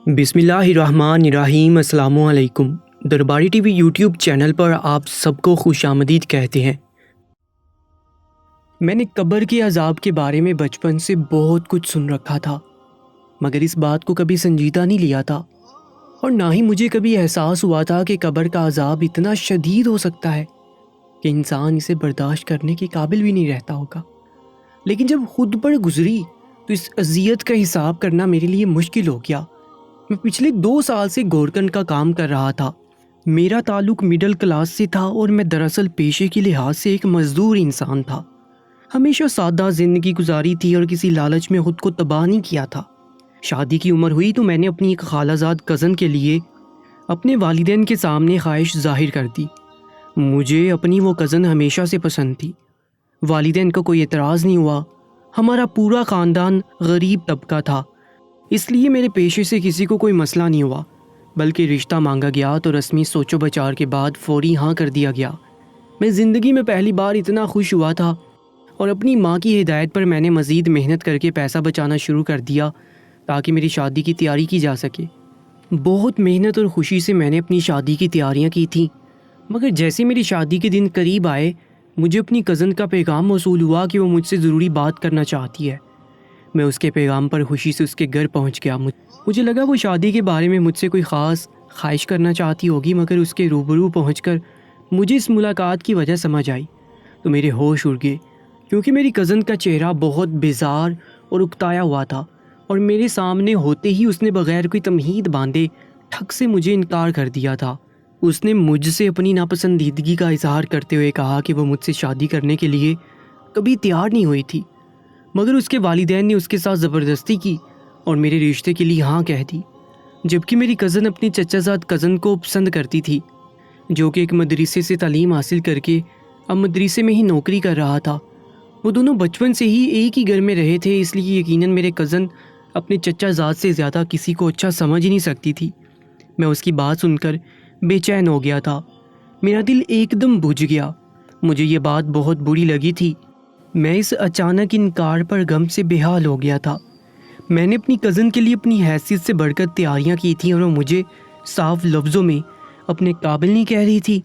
بسم اللہ الرحمن الرحیم۔ السلام علیکم۔ درباری ٹی وی یوٹیوب چینل پر آپ سب کو خوش آمدید کہتے ہیں۔ میں نے قبر کے عذاب کے بارے میں بچپن سے بہت کچھ سن رکھا تھا، مگر اس بات کو کبھی سنجیدہ نہیں لیا تھا، اور نہ ہی مجھے کبھی احساس ہوا تھا کہ قبر کا عذاب اتنا شدید ہو سکتا ہے کہ انسان اسے برداشت کرنے کے قابل بھی نہیں رہتا ہوگا۔ لیکن جب خود پر گزری تو اس اذیت کا حساب کرنا میرے لیے مشکل ہو گیا۔ میں پچھلے 2 سال سے گورکن کا کام کر رہا تھا۔ میرا تعلق مڈل کلاس سے تھا اور میں دراصل پیشے کے لحاظ سے ایک مزدور انسان تھا۔ ہمیشہ سادہ زندگی گزاری تھی اور کسی لالچ میں خود کو تباہ نہیں کیا تھا۔ شادی کی عمر ہوئی تو میں نے اپنی ایک خالہ زاد کزن کے لیے اپنے والدین کے سامنے خواہش ظاہر کر دی۔ مجھے اپنی وہ کزن ہمیشہ سے پسند تھی۔ والدین کا کوئی اعتراض نہیں ہوا۔ ہمارا پورا خاندان غریب طبقہ تھا، اس لیے میرے پیشے سے کسی کو کوئی مسئلہ نہیں ہوا، بلکہ رشتہ مانگا گیا تو رسمی سوچ و بچار کے بعد فوری ہاں کر دیا گیا۔ میں زندگی میں پہلی بار اتنا خوش ہوا تھا، اور اپنی ماں کی ہدایت پر میں نے مزید محنت کر کے پیسہ بچانا شروع کر دیا تاکہ میری شادی کی تیاری کی جا سکے۔ بہت محنت اور خوشی سے میں نے اپنی شادی کی تیاریاں کی تھیں، مگر جیسے میری شادی کے دن قریب آئے مجھے اپنی کزن کا پیغام موصول ہوا کہ وہ مجھ سے ضروری بات کرنا چاہتی ہے۔ میں اس کے پیغام پر خوشی سے اس کے گھر پہنچ گیا۔ مجھے لگا وہ شادی کے بارے میں مجھ سے کوئی خاص خواہش کرنا چاہتی ہوگی، مگر اس کے روبرو پہنچ کر مجھے اس ملاقات کی وجہ سمجھ آئی تو میرے ہوش اڑ گئے، کیونکہ میری کزن کا چہرہ بہت بیزار اور اکتایا ہوا تھا، اور میرے سامنے ہوتے ہی اس نے بغیر کوئی تمہید باندھے ٹھک سے مجھے انکار کر دیا تھا۔ اس نے مجھ سے اپنی ناپسندیدگی کا اظہار کرتے ہوئے کہا کہ وہ مجھ سے شادی کرنے کے لیے کبھی تیار نہیں ہوئی تھی، مگر اس کے والدین نے اس کے ساتھ زبردستی کی اور میرے رشتے کے لیے ہاں کہہ دی، جبکہ میری کزن اپنی چچا زاد کزن کو پسند کرتی تھی، جو کہ ایک مدرسے سے تعلیم حاصل کر کے اب مدرسے میں ہی نوکری کر رہا تھا۔ وہ دونوں بچپن سے ہی ایک ہی گھر میں رہے تھے، اس لیے یقیناً میرے کزن اپنے چچا زاد سے زیادہ کسی کو اچھا سمجھ ہی نہیں سکتی تھی۔ میں اس کی بات سن کر بے چین ہو گیا تھا۔ میرا دل ایک دم بجھ گیا۔ مجھے یہ بات بہت بری لگی تھی۔ میں اس اچانک انکار پر غم سے بے حال ہو گیا تھا۔ میں نے اپنی کزن کے لیے اپنی حیثیت سے بڑھ کر تیاریاں کی تھیں، اور وہ مجھے صاف لفظوں میں اپنے قابل نہیں کہہ رہی تھی،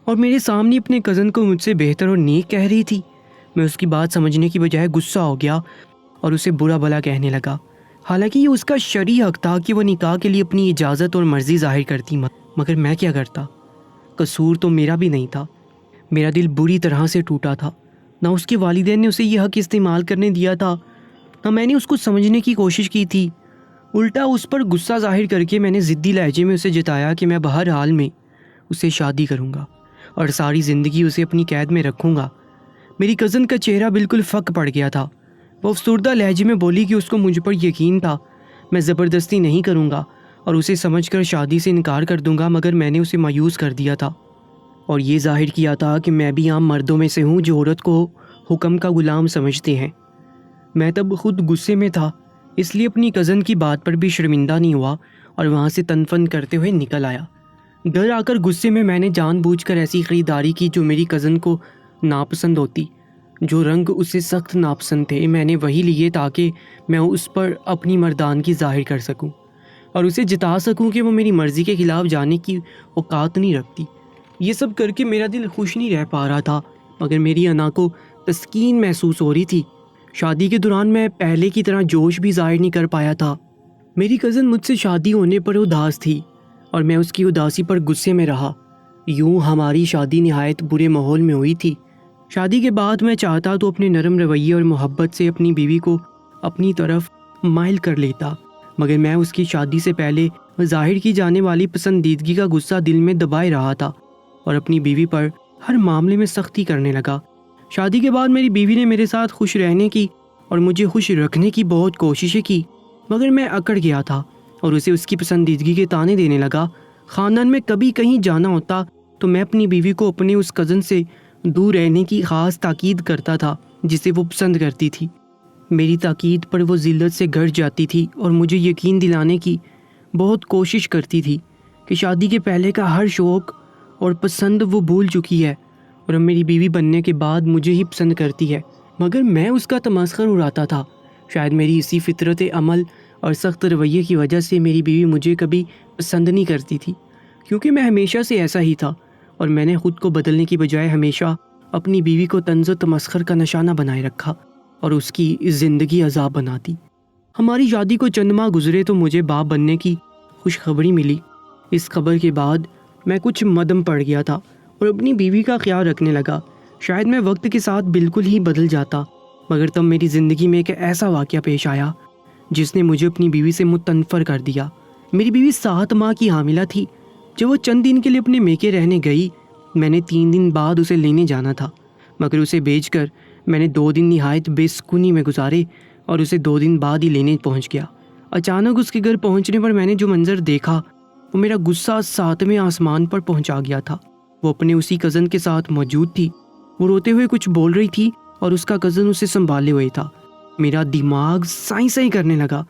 اور میرے سامنے اپنے کزن کو مجھ سے بہتر اور نیک کہہ رہی تھی۔ میں اس کی بات سمجھنے کی بجائے غصہ ہو گیا اور اسے برا بھلا کہنے لگا، حالانکہ یہ اس کا شرعی حق تھا کہ وہ نکاح کے لیے اپنی اجازت اور مرضی ظاہر کرتی، مگر میں کیا کرتا؟ قصور تو میرا بھی نہیں تھا۔ میرا دل بری طرح سے ٹوٹا تھا۔ نہ اس کے والدین نے اسے یہ حق استعمال کرنے دیا تھا، نہ میں نے اس کو سمجھنے کی کوشش کی تھی۔ الٹا اس پر غصہ ظاہر کر کے میں نے ضدی لہجے میں اسے جتایا کہ میں بہر حال میں اسے شادی کروں گا اور ساری زندگی اسے اپنی قید میں رکھوں گا۔ میری کزن کا چہرہ بالکل پھک پڑ گیا تھا۔ وہ افسردہ لہجے میں بولی کہ اس کو مجھ پر یقین تھا، میں زبردستی نہیں کروں گا اور اسے سمجھ کر شادی سے انکار کر دوں گا، مگر میں نے اسے مایوس کر دیا تھا اور یہ ظاہر کیا تھا کہ میں بھی عام مردوں میں سے ہوں جو عورت کو حکم کا غلام سمجھتے ہیں۔ میں تب خود غصے میں تھا، اس لیے اپنی کزن کی بات پر بھی شرمندہ نہیں ہوا اور وہاں سے تن فن کرتے ہوئے نکل آیا۔ گھر آ کر غصے میں نے جان بوجھ کر ایسی خریداری کی جو میری کزن کو ناپسند ہوتی۔ جو رنگ اسے سخت ناپسند تھے میں نے وہی لیے تاکہ میں اس پر اپنی مردانگی ظاہر کر سکوں اور اسے جتا سکوں کہ وہ میری مرضی کے خلاف جانے کی اوقات نہیں رکھتی۔ یہ سب کر کے میرا دل خوش نہیں رہ پا رہا تھا، مگر میری انا کو تسکین محسوس ہو رہی تھی۔ شادی کے دوران میں پہلے کی طرح جوش بھی ظاہر نہیں کر پایا تھا۔ میری کزن مجھ سے شادی ہونے پر اداس تھی اور میں اس کی اداسی پر غصے میں رہا۔ یوں ہماری شادی نہایت برے ماحول میں ہوئی تھی۔ شادی کے بعد میں چاہتا تو اپنے نرم رویے اور محبت سے اپنی بیوی کو اپنی طرف مائل کر لیتا، مگر میں اس کی شادی سے پہلے ظاہر کی جانے والی پسندیدگی کا غصہ دل میں دبائے رہا تھا اور اپنی بیوی پر ہر معاملے میں سختی کرنے لگا۔ شادی کے بعد میری بیوی نے میرے ساتھ خوش رہنے کی اور مجھے خوش رکھنے کی بہت کوششیں کی، مگر میں اکڑ گیا تھا اور اسے اس کی پسندیدگی کے طعنے دینے لگا۔ خاندان میں کبھی کہیں جانا ہوتا تو میں اپنی بیوی کو اپنے اس کزن سے دور رہنے کی خاص تاکید کرتا تھا جسے وہ پسند کرتی تھی۔ میری تاکید پر وہ ذلت سے گھٹ جاتی تھی اور مجھے یقین دلانے کی بہت کوشش کرتی تھی کہ شادی کے پہلے کا ہر شوق اور پسند وہ بھول چکی ہے اور اب میری بیوی بننے کے بعد مجھے ہی پسند کرتی ہے، مگر میں اس کا تمسخر اڑاتا تھا۔ شاید میری اسی فطرت عمل اور سخت رویے کی وجہ سے میری بیوی مجھے کبھی پسند نہیں کرتی تھی، کیونکہ میں ہمیشہ سے ایسا ہی تھا، اور میں نے خود کو بدلنے کی بجائے ہمیشہ اپنی بیوی کو طنز و تمسخر کا نشانہ بنائے رکھا اور اس کی زندگی عذاب بنا دی۔ ہماری شادی کو چند ماہ گزرے تو مجھے باپ بننے کی خوشخبری ملی۔ اس خبر کے بعد میں کچھ مدم پڑ گیا تھا اور اپنی بیوی کا خیال رکھنے لگا۔ شاید میں وقت کے ساتھ بالکل ہی بدل جاتا، مگر تب میری زندگی میں ایک ایسا واقعہ پیش آیا جس نے مجھے اپنی بیوی سے متنفر کر دیا۔ میری بیوی 7 ماہ کی حاملہ تھی۔ جب وہ چند دن کے لیے اپنے میکے رہنے گئی، میں نے 3 دن بعد اسے لینے جانا تھا، مگر اسے بیچ کر میں نے 2 دن نہایت بے سکونی میں گزارے اور اسے 2 دن بعد ہی لینے پہنچ گیا۔ اچانک اس کے گھر پہنچنے پر میں نے جو منظر دیکھا، وہ میرا غصہ 7ویں آسمان پر پہنچا گیا تھا۔ وہ اپنے اسی کزن کے ساتھ موجود تھی۔ وہ روتے ہوئے کچھ بول رہی تھی اور اس کا کزن اسے سنبھالے ہوئے تھا۔ میرا دماغ سائیں سائیں کرنے لگا۔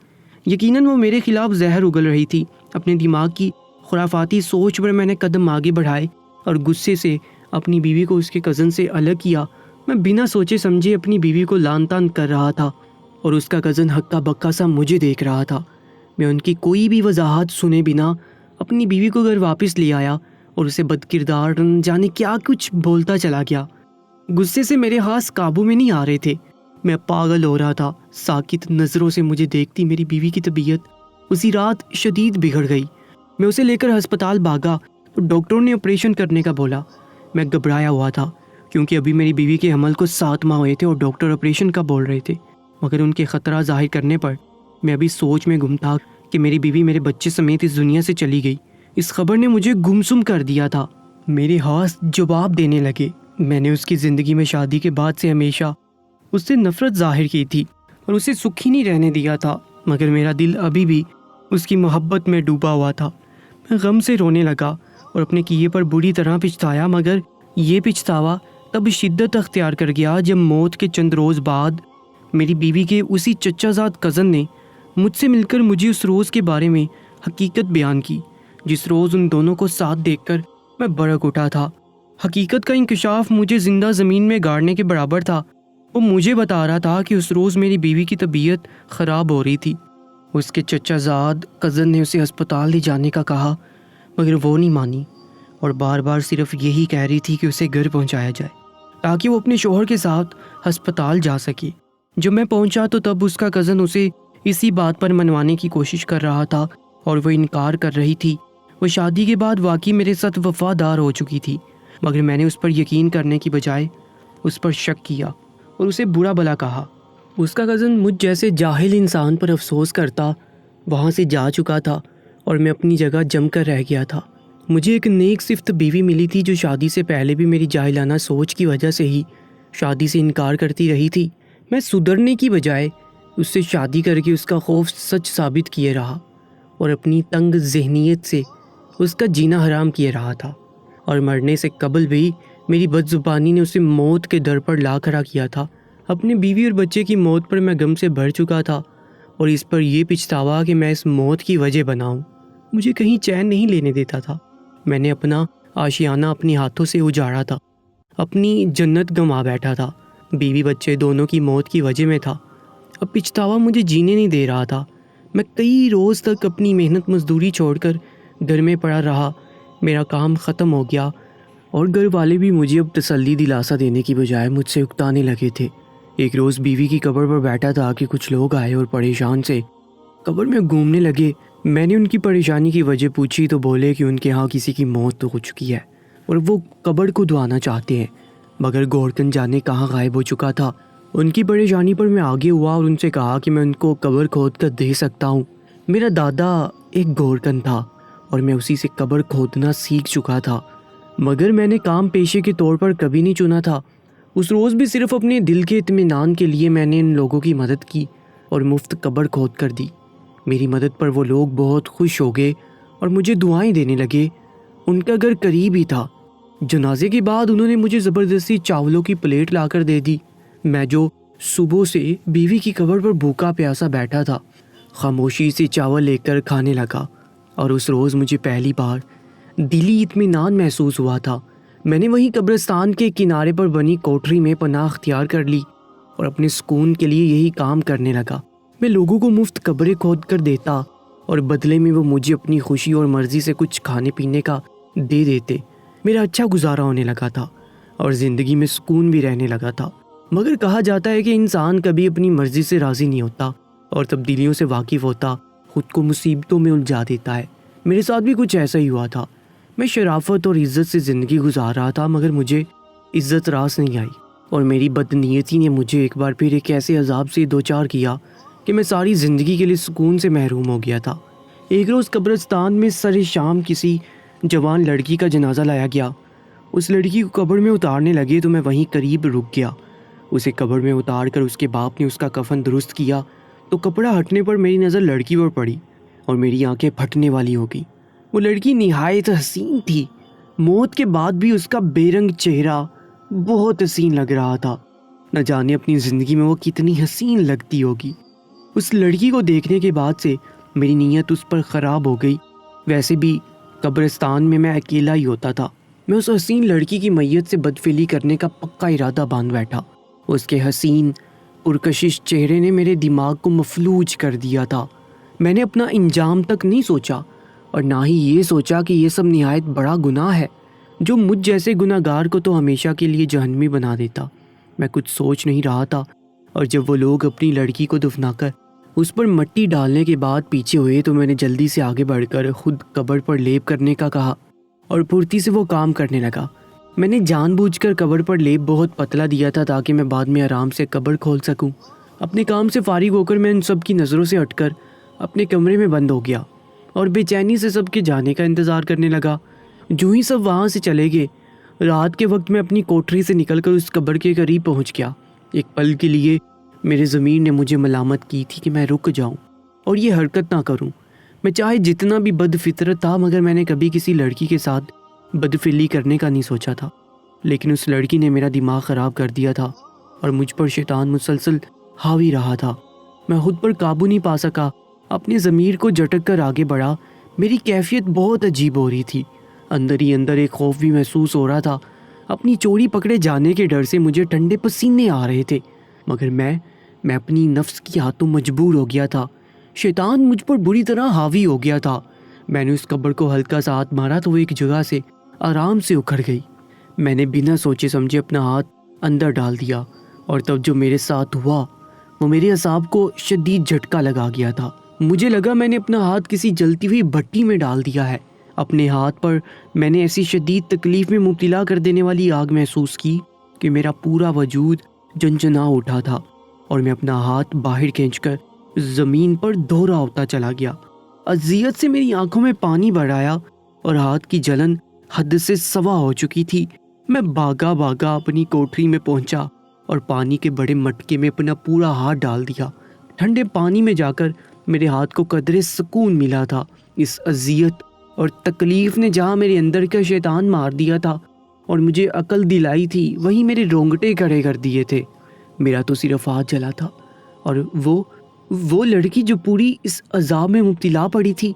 یقیناً وہ میرے خلاف زہر اگل رہی تھی۔ اپنے دماغ کی خرافاتی سوچ پر میں نے قدم آگے بڑھائے اور غصے سے اپنی بیوی کو اس کے کزن سے الگ کیا۔ میں بنا سوچے سمجھے اپنی بیوی کو لان تان کر رہا تھا اور اس کا کزن ہکا بکا سا مجھے دیکھ رہا تھا۔ میں ان کی کوئی بھی وضاحت سنے بنا اپنی بیوی کو گھر واپس لے آیا اور اسے بد کردار جانے کیا کچھ بولتا چلا گیا۔ غصے سے میرے ہاتھ قابو میں نہیں آ رہے تھے۔ میں پاگل ہو رہا تھا۔ ساکت نظروں سے مجھے دیکھتی میری بیوی کی طبیعت اسی رات شدید بگڑ گئی۔ میں اسے لے کر ہسپتال بھاگا تو ڈاکٹروں نے آپریشن کرنے کا بولا۔ میں گھبرایا ہوا تھا کیونکہ ابھی میری بیوی کے حمل کو 7 ماہ ہوئے تھے اور ڈاکٹر آپریشن کا بول رہے تھے، مگر ان کے خطرہ ظاہر کرنے پر میں ابھی سوچ میں گم تھا کہ میری بیوی میرے بچے سمیت اس دنیا سے چلی گئی۔ اس خبر نے مجھے گمسم کر دیا تھا۔ میرے ہاتھ جواب دینے لگے۔ میں نے اس کی زندگی میں شادی کے بعد سے ہمیشہ اس سے نفرت ظاہر کی تھی اور اسے سکھی نہیں رہنے دیا تھا، مگر میرا دل ابھی بھی اس کی محبت میں ڈوبا ہوا تھا۔ میں غم سے رونے لگا اور اپنے کیے پر بری طرح پچھتایا، مگر یہ پچھتاوا تب شدت اختیار کر گیا جب موت کے چند روز بعد میری بیوی کے اسی چچا زاد کزن نے مجھ سے مل کر مجھے اس روز کے بارے میں حقیقت بیان کی جس روز ان دونوں کو ساتھ دیکھ کر میں بھڑک اٹھا تھا۔ حقیقت کا انکشاف مجھے زندہ زمین میں گاڑنے کے برابر تھا۔ وہ مجھے بتا رہا تھا کہ اس روز میری بیوی کی طبیعت خراب ہو رہی تھی۔ اس کے چچا زاد کزن نے اسے ہسپتال لے جانے کا کہا، مگر وہ نہیں مانی اور بار بار صرف یہی کہہ رہی تھی کہ اسے گھر پہنچایا جائے تاکہ وہ اپنے شوہر کے ساتھ ہسپتال جا سکے۔ جب میں پہنچا تو تب اس کا کزن اسے اسی بات پر منوانے کی کوشش کر رہا تھا اور وہ انکار کر رہی تھی۔ وہ شادی کے بعد واقعی میرے ساتھ وفادار ہو چکی تھی، مگر میں نے اس پر یقین کرنے کی بجائے اس پر شک کیا اور اسے برا بھلا کہا۔ اس کا کزن مجھ جیسے جاہل انسان پر افسوس کرتا وہاں سے جا چکا تھا اور میں اپنی جگہ جم کر رہ گیا تھا۔ مجھے ایک نیک صفت بیوی ملی تھی جو شادی سے پہلے بھی میری جاہلانہ سوچ کی وجہ سے ہی شادی سے انکار کرتی رہی تھی۔ میں سدھرنے کی بجائے اس سے شادی کر کے اس کا خوف سچ ثابت کیے رہا اور اپنی تنگ ذہنیت سے اس کا جینا حرام کیے رہا تھا، اور مرنے سے قبل بھی میری بد زبانی نے اسے موت کے در پر لا کھڑا کیا تھا۔ اپنی بیوی اور بچے کی موت پر میں غم سے بھر چکا تھا اور اس پر یہ پچھتاوا کہ میں اس موت کی وجہ بناؤں مجھے کہیں چین نہیں لینے دیتا تھا۔ میں نے اپنا آشیانہ اپنے ہاتھوں سے اجاڑا تھا، اپنی جنت گنوا بیٹھا تھا، بیوی بچے دونوں کی موت کی وجہ میں تھا۔ اب پچھتاوا مجھے جینے نہیں دے رہا تھا۔ میں کئی روز تک اپنی محنت مزدوری چھوڑ کر گھر میں پڑا رہا۔ میرا کام ختم ہو گیا اور گھر والے بھی مجھے اب تسلی دلاسا دینے کی بجائے مجھ سے اکتانے لگے تھے۔ ایک روز بیوی کی قبر پر بیٹھا تھا کہ کچھ لوگ آئے اور پریشان سے قبر میں گھومنے لگے۔ میں نے ان کی پریشانی کی وجہ پوچھی تو بولے کہ ان کے ہاں کسی کی موت تو ہو چکی ہے اور وہ قبر کو دھوانا چاہتے ہیں، مگر گورکن جانے کہاں غائب ہو چکا تھا۔ ان کی پریشانی پر میں آگے ہوا اور ان سے کہا کہ میں ان کو قبر کھود کر دے سکتا ہوں۔ میرا دادا ایک گورکن تھا اور میں اسی سے قبر کھودنا سیکھ چکا تھا، مگر میں نے کام پیشے کے طور پر کبھی نہیں چنا تھا۔ اس روز بھی صرف اپنے دل کے اطمینان کے لیے میں نے ان لوگوں کی مدد کی اور مفت قبر کھود کر دی۔ میری مدد پر وہ لوگ بہت خوش ہو گئے اور مجھے دعائیں دینے لگے۔ ان کا گھر قریب ہی تھا۔ جنازے کے بعد انہوں نے مجھے زبردستی چاولوں کی پلیٹ لا کر دے دی۔ میں جو صبح سے بیوی کی قبر پر بھوکا پیاسا بیٹھا تھا، خاموشی سے چاول لے کر کھانے لگا، اور اس روز مجھے پہلی بار دلی اطمینان محسوس ہوا تھا۔ میں نے وہیں قبرستان کے کنارے پر بنی کوٹری میں پناہ اختیار کر لی اور اپنے سکون کے لیے یہی کام کرنے لگا۔ میں لوگوں کو مفت قبریں کھود کر دیتا اور بدلے میں وہ مجھے اپنی خوشی اور مرضی سے کچھ کھانے پینے کا دے دیتے۔ میرا اچھا گزارا ہونے لگا تھا اور زندگی میں سکون بھی رہنے لگا تھا۔ مگر کہا جاتا ہے کہ انسان کبھی اپنی مرضی سے راضی نہیں ہوتا اور تبدیلیوں سے واقف ہوتا خود کو مصیبتوں میں الجھا دیتا ہے۔ میرے ساتھ بھی کچھ ایسا ہی ہوا تھا۔ میں شرافت اور عزت سے زندگی گزار رہا تھا، مگر مجھے عزت راس نہیں آئی اور میری بدنیتی نے مجھے ایک بار پھر ایک ایسے عذاب سے دوچار کیا کہ میں ساری زندگی کے لیے سکون سے محروم ہو گیا تھا۔ ایک روز قبرستان میں سر شام کسی جوان لڑکی کا جنازہ لایا گیا۔ اس لڑکی کو قبر میں اتارنے لگے تو میں وہیں قریب رک گیا۔ اسے قبر میں اتار کر اس کے باپ نے اس کا کفن درست کیا تو کپڑا ہٹنے پر میری نظر لڑکی پر پڑی اور میری آنکھیں پھٹنے والی ہو گئی۔ وہ لڑکی نہایت حسین تھی۔ موت کے بعد بھی اس کا بے رنگ چہرہ بہت حسین لگ رہا تھا۔ نہ جانے اپنی زندگی میں وہ کتنی حسین لگتی ہوگی۔ اس لڑکی کو دیکھنے کے بعد سے میری نیت اس پر خراب ہو گئی۔ ویسے بھی قبرستان میں اکیلا ہی ہوتا تھا۔ میں اس حسین لڑکی کی میت سے بدفعلی کرنے کا پکا ارادہ باندھ بیٹھا۔ اس کے حسین پرکشش چہرے نے میرے دماغ کو مفلوج کر دیا تھا۔ میں نے اپنا انجام تک نہیں سوچا اور نہ ہی یہ سوچا کہ یہ سب نہایت بڑا گناہ ہے جو مجھ جیسے گناہ گار کو تو ہمیشہ کے لیے جہنمی بنا دیتا۔ میں کچھ سوچ نہیں رہا تھا اور جب وہ لوگ اپنی لڑکی کو دفنا کر اس پر مٹی ڈالنے کے بعد پیچھے ہوئے تو میں نے جلدی سے آگے بڑھ کر خود قبر پر لیپ کرنے کا کہا اور پھرتی سے وہ کام کرنے لگا۔ میں نے جان بوجھ کر قبر پر لیپ بہت پتلا دیا تھا تاکہ میں بعد میں آرام سے قبر کھول سکوں۔ اپنے کام سے فارغ ہو کر میں ان سب کی نظروں سے ہٹ کر اپنے کمرے میں بند ہو گیا اور بے چینی سے سب کے جانے کا انتظار کرنے لگا۔ جو ہی سب وہاں سے چلے گئے، رات کے وقت میں اپنی کوٹری سے نکل کر اس قبر کے قریب پہنچ گیا۔ ایک پل کے لیے میرے ضمیر نے مجھے ملامت کی تھی کہ میں رک جاؤں اور یہ حرکت نہ کروں۔ میں چاہے جتنا بھی بد فطرت تھا مگر میں نے کبھی کسی لڑکی کے ساتھ بدفعلی کرنے کا نہیں سوچا تھا، لیکن اس لڑکی نے میرا دماغ خراب کر دیا تھا اور مجھ پر شیطان مسلسل حاوی رہا تھا۔ میں خود پر قابو نہیں پا سکا، اپنے ضمیر کو جھٹک کر آگے بڑھا۔ میری کیفیت بہت عجیب ہو رہی تھی، اندر ہی اندر ایک خوف بھی محسوس ہو رہا تھا۔ اپنی چوری پکڑے جانے کے ڈر سے مجھے ٹھنڈے پسینے آ رہے تھے، مگر میں اپنی نفس کی ہاتھوں مجبور ہو گیا تھا۔ شیطان مجھ پر بری طرح حاوی ہو گیا تھا۔ میں نے اس قبر کو ہلکا سا ہاتھ مارا تو وہ ایک جگہ سے آرام سے اکھڑ گئی۔ میں نے بنا سوچے سمجھے اپنا ہاتھ اندر ڈال دیا اور تب جو میرے ساتھ ہوا وہ میرے اعصاب کو شدید جھٹکا لگا گیا تھا۔ مجھے لگا میں نے اپنا ہاتھ کسی جلتی ہوئی بھٹی میں ڈال دیا ہے۔ اپنے ہاتھ پر میں نے ایسی شدید تکلیف میں مبتلا کر دینے والی آگ محسوس کی کہ میرا پورا وجود جنجنا اٹھا تھا اور میں اپنا ہاتھ باہر کھینچ کر زمین پر دھورا ہوتا چلا گیا۔ اذیت سے میری آنکھوں میں پانی بھر آیا اور ہاتھ کی جلن حد سے سوا ہو چکی تھی۔ میں بھاگا اپنی کوٹری میں پہنچا اور پانی کے بڑے مٹکے میں اپنا پورا ہاتھ ڈال دیا۔ ٹھنڈے پانی میں جا کر میرے ہاتھ کو قدرے سکون ملا تھا۔ اس اذیت اور تکلیف نے جہاں میرے اندر کا شیطان مار دیا تھا اور مجھے عقل دلائی تھی، وہیں میرے رونگٹے کھڑے کر دیے تھے۔ میرا تو صرف ہاتھ جلا تھا اور وہ لڑکی جو پوری اس عذاب میں مبتلا پڑی تھی،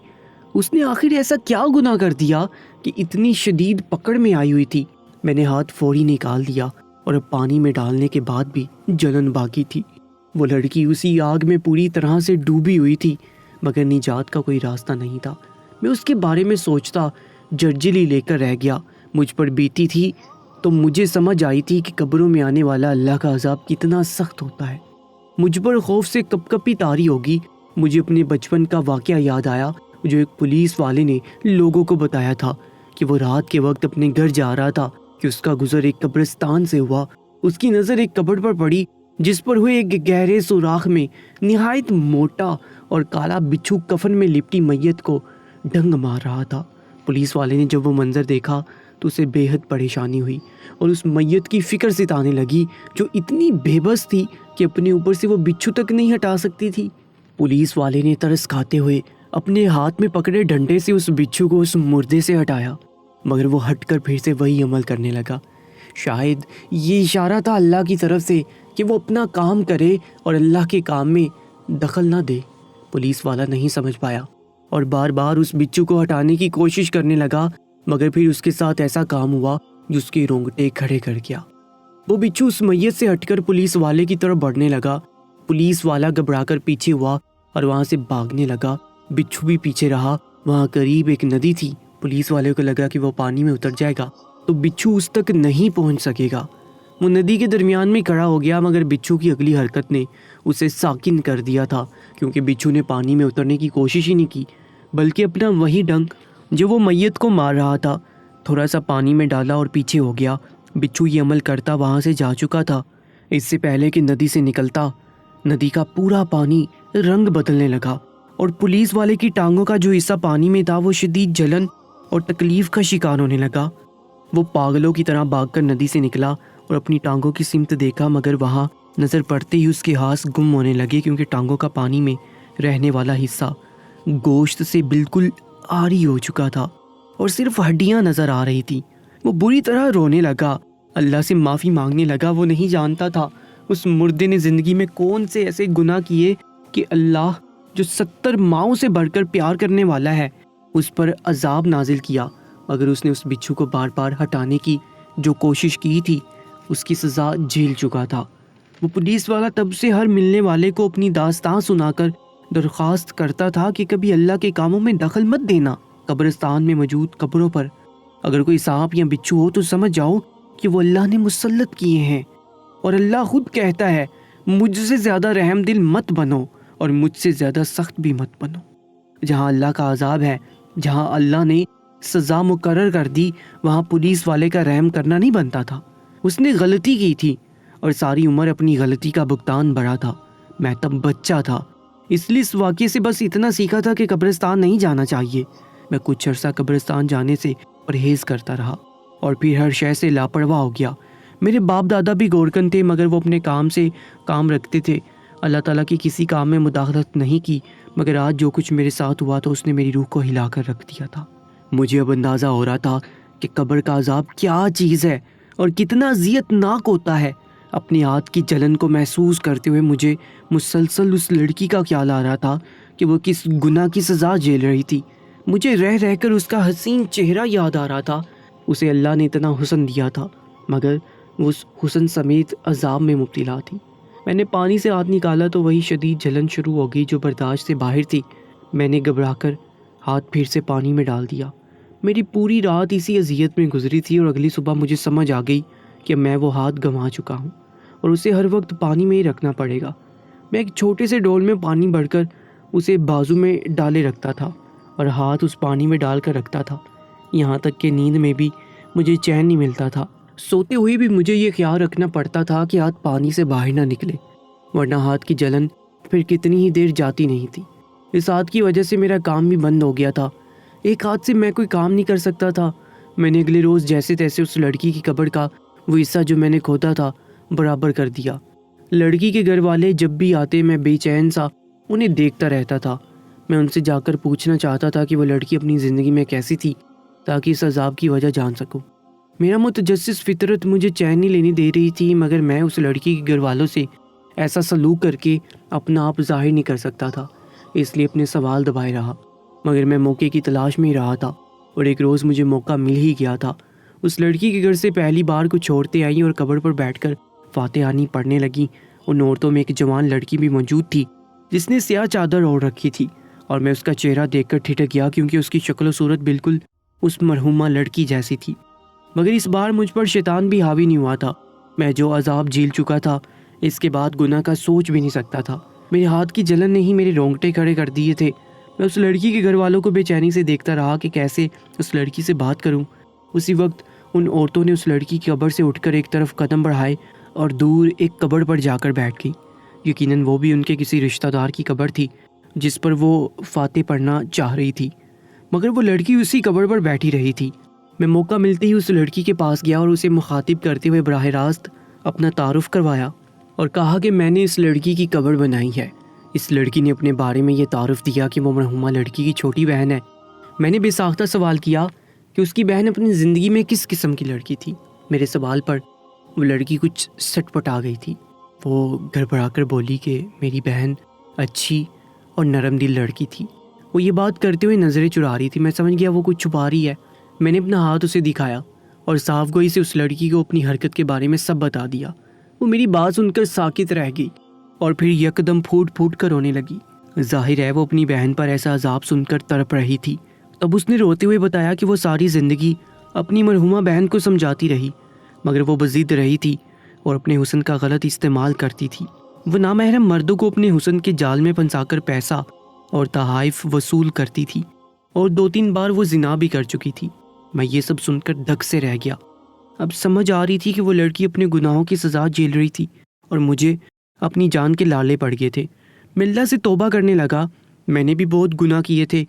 اس نے آخر ایسا کیا گناہ کر دیا کہ اتنی شدید پکڑ میں آئی ہوئی تھی۔ میں نے ہاتھ فوری نکال دیا اور اب پانی میں ڈالنے کے بعد بھی جلن باقی تھی۔ وہ لڑکی اسی آگ میں پوری طرح سے ڈوبی ہوئی تھی مگر نجات کا کوئی راستہ نہیں تھا۔ میں اس کے بارے میں سوچتا جرجلی لے کر رہ گیا۔ مجھ پر بیتی تھی تو مجھے سمجھ آئی تھی کہ قبروں میں آنے والا اللہ کا عذاب کتنا سخت ہوتا ہے۔ مجھ پر خوف سے کپ کپی طاری ہوگی۔ مجھے اپنے بچپن کا واقعہ یاد آیا جو ایک پولیس والے نے لوگوں کو بتایا تھا کہ وہ رات کے وقت اپنے گھر جا رہا تھا کہ اس کا گزر ایک قبرستان سے ہوا۔ اس کی نظر ایک قبر پر پڑی جس پر ہوئے ایک گہرے سوراخ میں نہایت موٹا اور کالا بچھو کفن میں لپٹی میت کو ڈنگ مار رہا تھا۔ پولیس والے نے جب وہ منظر دیکھا تو اسے بے حد پریشانی ہوئی اور اس میت کی فکر ستانے لگی جو اتنی بے بس تھی کہ اپنے اوپر سے وہ بچھو تک نہیں ہٹا سکتی تھی۔ پولیس والے نے ترس کھاتے ہوئے اپنے ہاتھ میں پکڑے ڈنڈے سے اس بچھو کو اس مردے سے ہٹایا مگر وہ ہٹ کر پھر سے وہی عمل کرنے لگا۔ شاید یہ اشارہ تھا اللہ کی طرف سے کہ وہ اپنا کام کرے اور اللہ کے کام میں دخل نہ دے۔ پولیس والا نہیں سمجھ پایا اور بار بار اس بچھو کو ہٹانے کی کوشش کرنے لگا مگر پھر اس کے ساتھ ایسا کام ہوا جو اس کے رونگٹے کھڑے کر گیا۔ وہ بچھو اس میت سے ہٹ کر پولیس والے کی طرف بڑھنے لگا۔ پولیس والا گھبرا کر پیچھے ہوا اور وہاں سے بھاگنے لگا۔ بچھو بھی پیچھے رہا۔ وہاں قریب ایک ندی تھی۔ پولیس والے کو لگا کہ وہ پانی میں اتر جائے گا تو بچھو اس تک نہیں پہنچ سکے گا۔ وہ ندی کے درمیان میں کھڑا ہو گیا، مگر بچھو کی اگلی حرکت نے اسے ساکن کر دیا تھا، کیونکہ بچھو نے پانی میں اترنے کی کوشش ہی نہیں کی، بلکہ اپنا وہی ڈنک جو وہ میت کو مار رہا تھا تھوڑا سا پانی میں ڈالا اور پیچھے ہو گیا۔ بچھو یہ عمل کرتا وہاں سے جا چکا تھا۔ اس سے پہلے کہ ندی سے نکلتا، ندی کا پورا پانی رنگ بدلنے لگا اور پولیس والے کی ٹانگوں کا جو حصہ پانی میں تھا وہ شدید جلن اور تکلیف کا شکار ہونے لگا۔ وہ پاگلوں کی طرح بھاگ کر ندی سے نکلا اور اپنی ٹانگوں کی سمت دیکھا، مگر وہاں نظر پڑتے ہی اس کے ہاتھ گم ہونے لگے، کیونکہ ٹانگوں کا پانی میں رہنے والا حصہ گوشت سے بالکل عاری ہو چکا تھا اور صرف ہڈیاں نظر آ رہی تھی۔ وہ بری طرح رونے لگا، اللہ سے معافی مانگنے لگا۔ وہ نہیں جانتا تھا اس مردے نے زندگی میں کون سے ایسے گناہ کیے کہ اللہ جو 70 ماؤں سے بڑھ کر پیار کرنے والا ہے اس پر عذاب نازل کیا، مگر اس نے اس بچھو کو بار بار ہٹانے کی جو کوشش کی تھی اس کی سزا جھیل چکا تھا۔ وہ پولیس والا تب سے ہر ملنے والے کو اپنی داستان سنا کر درخواست کرتا تھا کہ کبھی اللہ کے کاموں میں دخل مت دینا۔ قبرستان میں موجود قبروں پر اگر کوئی سانپ یا بچھو ہو تو سمجھ جاؤ کہ وہ اللہ نے مسلط کیے ہیں، اور اللہ خود کہتا ہے مجھ سے زیادہ رحم دل مت بنو اور مجھ سے زیادہ سخت بھی مت بنو۔ جہاں اللہ کا عذاب ہے، جہاں اللہ نے سزا مقرر کر دی، وہاں پولیس والے کا رحم کرنا نہیں بنتا تھا۔ اس نے غلطی کی تھی اور ساری عمر اپنی غلطی کا بھگتان بھرا تھا۔ میں تب بچہ تھا، اس لیے اس واقعے سے بس اتنا سیکھا تھا کہ قبرستان نہیں جانا چاہیے۔ میں کچھ عرصہ قبرستان جانے سے پرہیز کرتا رہا اور پھر ہر شے سے لاپرواہ ہو گیا۔ میرے باپ دادا بھی گورکن تھے، مگر وہ اپنے کام سے کام رکھتے تھے، اللہ تعالیٰ کی کسی کام میں مداخلت نہیں کی۔ مگر آج جو کچھ میرے ساتھ ہوا تو اس نے میری روح کو ہلا کر رکھ دیا تھا۔ مجھے اب اندازہ ہو رہا تھا کہ قبر کا عذاب کیا چیز ہے اور کتنا اذیت ناک ہوتا ہے۔ اپنے ہاتھ کی جلن کو محسوس کرتے ہوئے مجھے مسلسل اس لڑکی کا خیال آ رہا تھا کہ وہ کس گناہ کی سزا جھیل رہی تھی۔ مجھے رہ رہ کر اس کا حسین چہرہ یاد آ رہا تھا۔ اسے اللہ نے اتنا حسن دیا تھا، مگر وہ اس حسن سمیت عذاب میں مبتلا تھی۔ میں نے پانی سے ہاتھ نکالا تو وہی شدید جلن شروع ہو گئی جو برداشت سے باہر تھی۔ میں نے گھبرا کر ہاتھ پھر سے پانی میں ڈال دیا۔ میری پوری رات اسی اذیت میں گزری تھی اور اگلی صبح مجھے سمجھ آ گئی کہ میں وہ ہاتھ گنوا چکا ہوں اور اسے ہر وقت پانی میں ہی رکھنا پڑے گا۔ میں ایک چھوٹے سے ڈول میں پانی بھر کر اسے بازو میں ڈالے رکھتا تھا اور ہاتھ اس پانی میں ڈال کر رکھتا تھا، یہاں تک کہ نیند میں بھی مجھے چین نہیں ملتا تھا۔ سوتے ہوئے بھی مجھے یہ خیال رکھنا پڑتا تھا کہ ہاتھ پانی سے باہر نہ نکلے، ورنہ ہاتھ کی جلن پھر کتنی ہی دیر جاتی نہیں تھی۔ اس ہاتھ کی وجہ سے میرا کام بھی بند ہو گیا تھا، ایک ہاتھ سے میں کوئی کام نہیں کر سکتا تھا۔ میں نے اگلے روز جیسے تیسے اس لڑکی کی قبر کا وہ حصہ جو میں نے کھودا تھا برابر کر دیا۔ لڑکی کے گھر والے جب بھی آتے میں بے چین سا انہیں دیکھتا رہتا تھا۔ میں ان سے جا کر پوچھنا چاہتا تھا کہ وہ لڑکی اپنی زندگی میں کیسی تھی تاکہ اس عذاب کی وجہ جان سکوں۔ میرا متجسس فطرت مجھے چین نہیں لینے دے رہی تھی، مگر میں اس لڑکی کے گھر والوں سے ایسا سلوک کر کے اپنا آپ ظاہر نہیں کر سکتا تھا، اس لیے اپنے سوال دبائے رہا۔ مگر میں موقع کی تلاش میں ہی رہا تھا اور ایک روز مجھے موقع مل ہی گیا تھا۔ اس لڑکی کے گھر سے پہلی بار کچھ عورتیں آئیں اور قبر پر بیٹھ کر فاتحانی پڑھنے لگیں۔ ان عورتوں میں ایک جوان لڑکی بھی موجود تھی جس نے سیاہ چادر اوڑھ رکھی تھی، اور میں اس کا چہرہ دیکھ کر ٹھٹک گیا کیونکہ اس کی شکل و صورت بالکل اس مرحومہ لڑکی جیسی تھی۔ مگر اس بار مجھ پر شیطان بھی حاوی نہیں ہوا تھا۔ میں جو عذاب جھیل چکا تھا اس کے بعد گناہ کا سوچ بھی نہیں سکتا تھا۔ میرے ہاتھ کی جلن نے ہی میرے رونگٹے کھڑے کر دیے تھے۔ میں اس لڑکی کے گھر والوں کو بے چینی سے دیکھتا رہا کہ کیسے اس لڑکی سے بات کروں۔ اسی وقت ان عورتوں نے اس لڑکی کی قبر سے اٹھ کر ایک طرف قدم بڑھائے اور دور ایک قبر پر جا کر بیٹھ گئی۔ یقیناً وہ بھی ان کے کسی رشتہ دار کی قبر تھی جس پر وہ فاتح پڑھنا چاہ رہی تھی، مگر وہ لڑکی اسی قبر پر بیٹھی رہی تھی۔ میں موقع ملتے ہی اس لڑکی کے پاس گیا اور اسے مخاطب کرتے ہوئے براہ راست اپنا تعارف کروایا اور کہا کہ میں نے اس لڑکی کی قبر بنائی ہے۔ اس لڑکی نے اپنے بارے میں یہ تعارف دیا کہ وہ مرحومہ لڑکی کی چھوٹی بہن ہے۔ میں نے بے ساختہ سوال کیا کہ اس کی بہن اپنی زندگی میں کس قسم کی لڑکی تھی۔ میرے سوال پر وہ لڑکی کچھ سٹ پٹ آ گئی تھی۔ وہ گھبرا کر بولی کہ میری بہن اچھی اور نرم دل لڑکی تھی۔ وہ یہ بات کرتے ہوئے نظریں چرا رہی تھی۔ میں سمجھ گیا وہ کچھ چھپا رہی ہے۔ میں نے اپنا ہاتھ اسے دکھایا اور صاف گوئی سے اس لڑکی کو اپنی حرکت کے بارے میں سب بتا دیا۔ وہ میری بات سن کر ساکت رہ گئی اور پھر یکدم پھوٹ پھوٹ کر رونے لگی۔ ظاہر ہے وہ اپنی بہن پر ایسا عذاب سن کر تڑپ رہی تھی۔ تب اس نے روتے ہوئے بتایا کہ وہ ساری زندگی اپنی مرحومہ بہن کو سمجھاتی رہی، مگر وہ بضد رہی تھی اور اپنے حسن کا غلط استعمال کرتی تھی۔ وہ نامحرم مردوں کو اپنے حسن کے جال میں پھنسا کر پیسہ اور تحائف وصول کرتی تھی، اور 2-3 بار وہ زنا بھی کر چکی تھی۔ میں یہ سب سن کر دھک سے رہ گیا۔ اب سمجھ آ رہی تھی کہ وہ لڑکی اپنے گناہوں کی سزا جھیل رہی تھی اور مجھے اپنی جان کے لالے پڑ گئے تھے۔ میں اللہ سے توبہ کرنے لگا۔ میں نے بھی بہت گناہ کیے تھے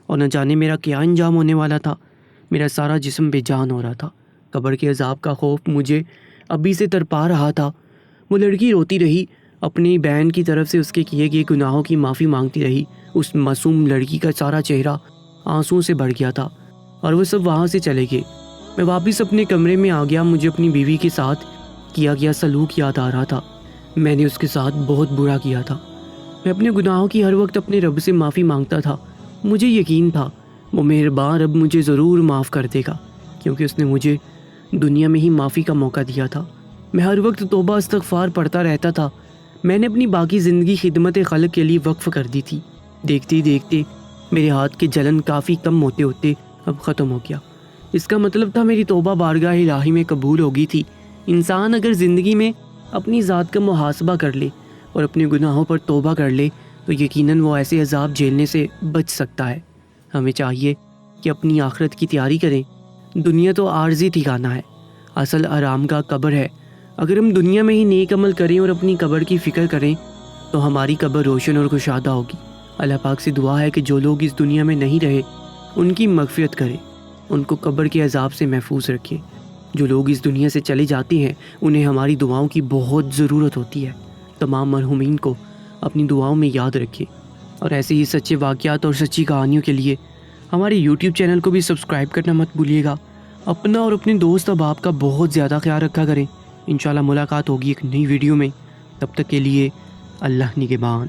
اور نہ جانے میرا کیا انجام ہونے والا تھا۔ میرا سارا جسم بے جان ہو رہا تھا۔ قبر کے عذاب کا خوف مجھے ابھی سے تڑپا رہا تھا۔ وہ لڑکی روتی رہی، اپنی بہن کی طرف سے اس کے کیے گئے گناہوں کی معافی مانگتی رہی۔ اس معصوم لڑکی کا سارا چہرہ آنسوں سے بھر گیا تھا اور وہ سب وہاں سے چلے گئے۔ میں واپس اپنے کمرے میں آ گیا۔ مجھے اپنی بیوی کے ساتھ کیا گیا سلوک یاد آ رہا تھا۔ میں نے اس کے ساتھ بہت برا کیا تھا۔ میں اپنے گناہوں کی ہر وقت اپنے رب سے معافی مانگتا تھا۔ مجھے یقین تھا وہ مہربان رب مجھے ضرور معاف کر دے گا، کیونکہ اس نے مجھے دنیا میں ہی معافی کا موقع دیا تھا۔ میں ہر وقت توبہ استغفار پڑھتا رہتا تھا۔ میں نے اپنی باقی زندگی خدمت خلق کے لیے وقف کر دی تھی۔ دیکھتے دیکھتے میرے ہاتھ کے جلن کافی کم ہوتے ہوتے اب ختم ہو گیا۔ اس کا مطلب تھا میری توبہ بارگاہ الہی میں قبول ہو گئی تھی۔ انسان اگر زندگی میں اپنی ذات کا محاسبہ کر لے اور اپنے گناہوں پر توبہ کر لے تو یقیناً وہ ایسے عذاب جھیلنے سے بچ سکتا ہے۔ ہمیں چاہیے کہ اپنی آخرت کی تیاری کریں۔ دنیا تو عارضی ٹھکانہ ہے، اصل آرام گاہ قبر ہے۔ اگر ہم دنیا میں ہی نیک عمل کریں اور اپنی قبر کی فکر کریں تو ہماری قبر روشن اور کشادہ ہوگی۔ اللہ پاک سے دعا ہے کہ جو لوگ اس دنیا میں نہیں رہے ان کی مغفرت کرے، ان کو قبر کے عذاب سے محفوظ رکھے۔ جو لوگ اس دنیا سے چلے جاتے ہیں انہیں ہماری دعاؤں کی بہت ضرورت ہوتی ہے۔ تمام مرحومین کو اپنی دعاؤں میں یاد رکھے، اور ایسے ہی سچے واقعات اور سچی کہانیوں کے لیے ہمارے YouTube چینل کو بھی سبسکرائب کرنا مت بھولیے گا۔ اپنا اور اپنے دوست احباب کا بہت زیادہ خیال رکھا کریں۔ انشاءاللہ ملاقات ہوگی ایک نئی ویڈیو میں، تب تک کے لیے اللہ نگہبان۔